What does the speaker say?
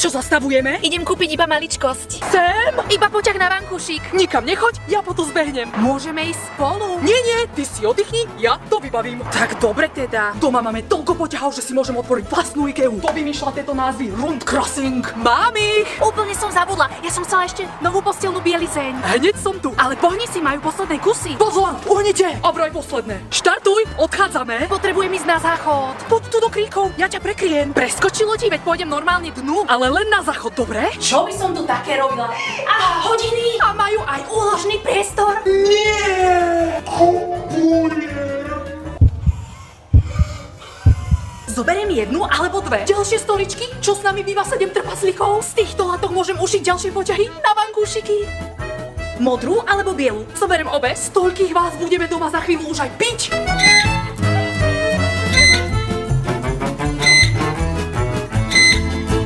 Prečo zastavujeme? Idem kúpiť iba maličkosť. Sem! Iba poťah na vankušik. Nikam nechoď, ja po to zbehnem. Môžeme ísť spolu. Nie, ty si oddychni, ja to vybavím. Tak dobre teda. Doma máme toľko poťahov, že si môžem otvoriť vlastnú Ikeu. To vymýšľa tieto názvy Rundkrossing. Mám ich! Úplne som zabudla. Ja som chcela ešte novú postelnú bielizeň. Hneď som tu. Ale pohni si, majú posledné kusy. Pozor, uhnite! Obroj posledné. Štartuj, odchádzame. Potrebujem ísť na záchod. Poď tu do kríkov, ja ťa prekryjem. Preskočilo ti, veď pôjdem normálne dnu. Ale len na záchod, dobre? Čo by som tu také robila? A hodiny! A majú aj úložný priestor. Zoberiem jednu alebo dve. Ďalšie stoličky? Čo s nami býva 7 trpaslíkov? Z týchto látok môžem ušiť ďalšie poťahy na vankúšiky. Modrú alebo bielu? Zoberiem obe. Z toľkých vás budeme doma za chvíľu už aj piť.